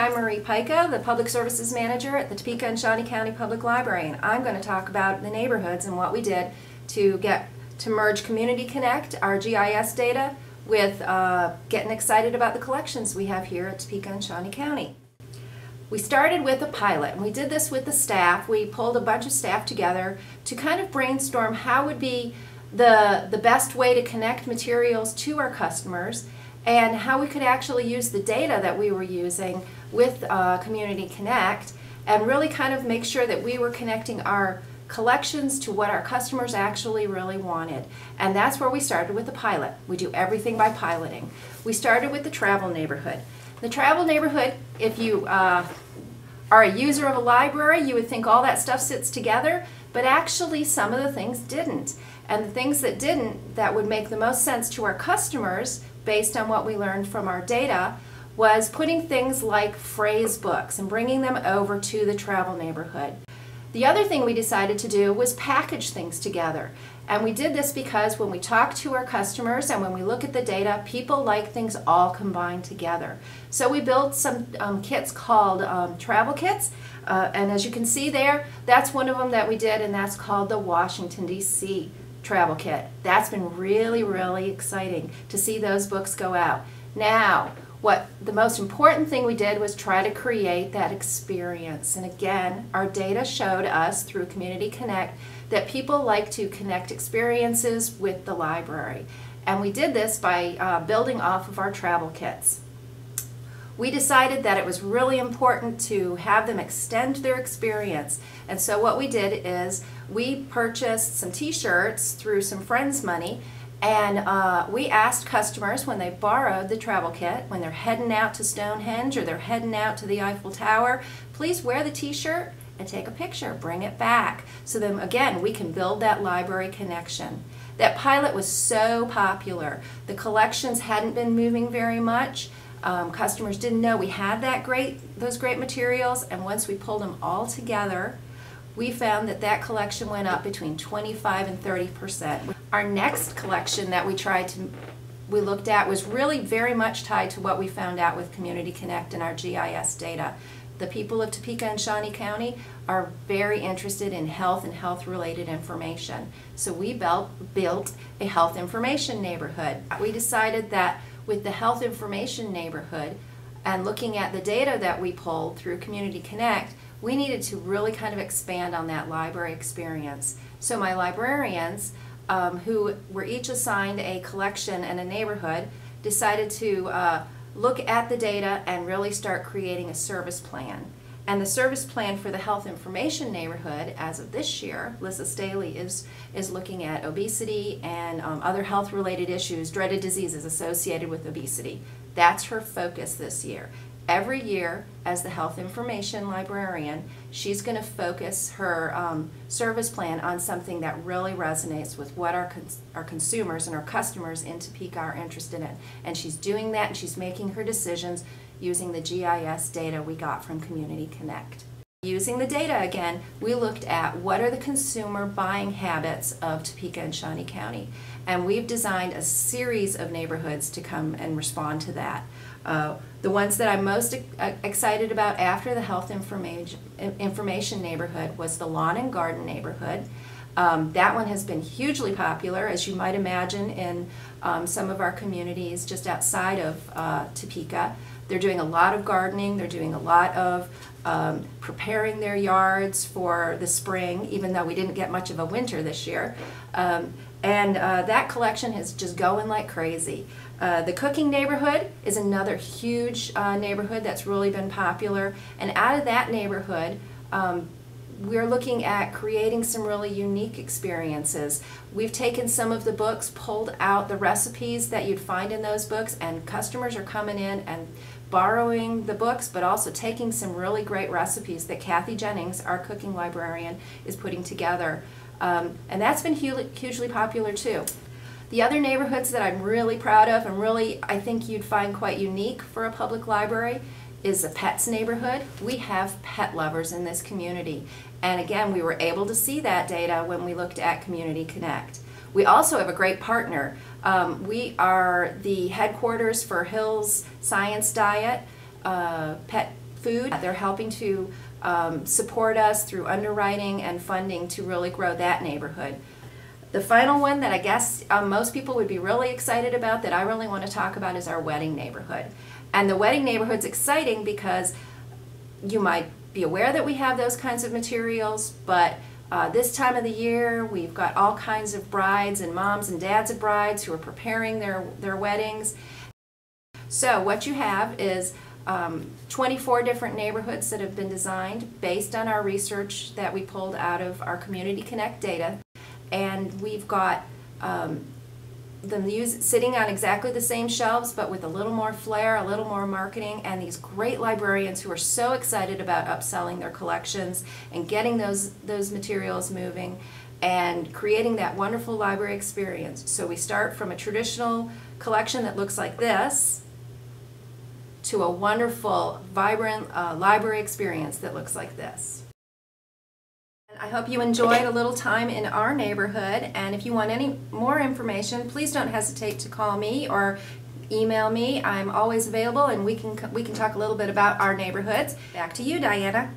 I'm Marie Pyko, the Public Services Manager at the Topeka and Shawnee County Public Library, and I'm going to talk about the neighborhoods and what we did to merge Community Connect, our GIS data, with getting excited about the collections we have here at Topeka and Shawnee County. We started with a pilot, and we did this with the staff. We pulled a bunch of staff together to kind of brainstorm how would be the best way to connect materials to our customers, and how we could actually use the data that we were using with Community Connect and really kind of make sure that we were connecting our collections to what our customers actually really wanted. And that's where we started with the pilot. We do everything by piloting. We started with the travel neighborhood. The travel neighborhood, if you are a user of a library, you would think all that stuff sits together, but actually some of the things didn't. And the things that didn't, that would make the most sense to our customers based on what we learned from our data, was putting things like phrase books and bringing them over to the travel neighborhood. The other thing we decided to do was package things together. And we did this because when we talk to our customers and when we look at the data, people like things all combined together. So we built some kits called travel kits. And as you can see there, that's one of them that we did, and that's called the Washington, D.C. travel kit. That's been really, really exciting to see those books go out. Now, what the most important thing we did was try to create that experience. And again, our data showed us through Community Connect that people like to connect experiences with the library. And we did this by building off of our travel kits. We decided that it was really important to have them extend their experience. And so what we did is we purchased some t-shirts through some friends' money, and we asked customers when they borrowed the travel kit, when they're heading out to Stonehenge or they're heading out to the Eiffel Tower, please wear the t-shirt and take a picture, bring it back. So then again, we can build that library connection. That pilot was so popular. The collections hadn't been moving very much. Customers didn't know we had those great materials, and once we pulled them all together, we found that that collection went up between 25 and 30%. Our next collection that we looked at was really very much tied to what we found out with Community Connect and our GIS data. The people of Topeka and Shawnee County are very interested in health and health-related information. So we built a health information neighborhood. We decided that with the health information neighborhood and looking at the data that we pulled through Community Connect, we needed to really kind of expand on that library experience. So my librarians, who were each assigned a collection and a neighborhood, decided to look at the data and really start creating a service plan. And the service plan for the health information neighborhood, as of this year, Lissa Staley is looking at obesity and other health-related issues, dreaded diseases associated with obesity. That's her focus this year. Every year, as the health information librarian, she's going to focus her service plan on something that really resonates with what our consumers and our customers in Topeka are interested in. And she's doing that, and she's making her decisions using the GIS data we got from Community Connect. Using the data again, we looked at what are the consumer buying habits of Topeka and Shawnee County. And we've designed a series of neighborhoods to come and respond to that. The ones that I'm most excited about after the health information neighborhood was the lawn and garden neighborhood. That one has been hugely popular, as you might imagine, in some of our communities just outside of Topeka. They're doing a lot of gardening, they're doing a lot of preparing their yards for the spring, even though we didn't get much of a winter this year. And that collection is just going like crazy. The cooking neighborhood is another huge neighborhood that's really been popular. And out of that neighborhood, we're looking at creating some really unique experiences. We've taken some of the books, pulled out the recipes that you'd find in those books, and customers are coming in and borrowing the books, but also taking some really great recipes that Kathy Jennings, our cooking librarian, is putting together. And that's been hugely popular too. The other neighborhoods that I'm really proud of and really I think you'd find quite unique for a public library is the pets neighborhood. We have pet lovers in this community. And again, we were able to see that data when we looked at Community Connect. We also have a great partner. We are the headquarters for Hill's Science Diet, pet food. They're helping to support us through underwriting and funding to really grow that neighborhood. The final one that I guess most people would be really excited about, that I really want to talk about, is our wedding neighborhood. And the wedding neighborhood's exciting because you might be aware that we have those kinds of materials, but this time of the year we've got all kinds of brides and moms and dads of brides who are preparing their weddings. So what you have is 24 different neighborhoods that have been designed based on our research that we pulled out of our Community Connect data. And we've got them sitting on exactly the same shelves, but with a little more flair, a little more marketing, and these great librarians who are so excited about upselling their collections and getting those materials moving and creating that wonderful library experience. So we start from a traditional collection that looks like this to a wonderful, vibrant library experience that looks like this. I hope you enjoyed a little time in our neighborhood, and if you want any more information, please don't hesitate to call me or email me. I'm always available, and we can talk a little bit about our neighborhoods. Back to you, Diana.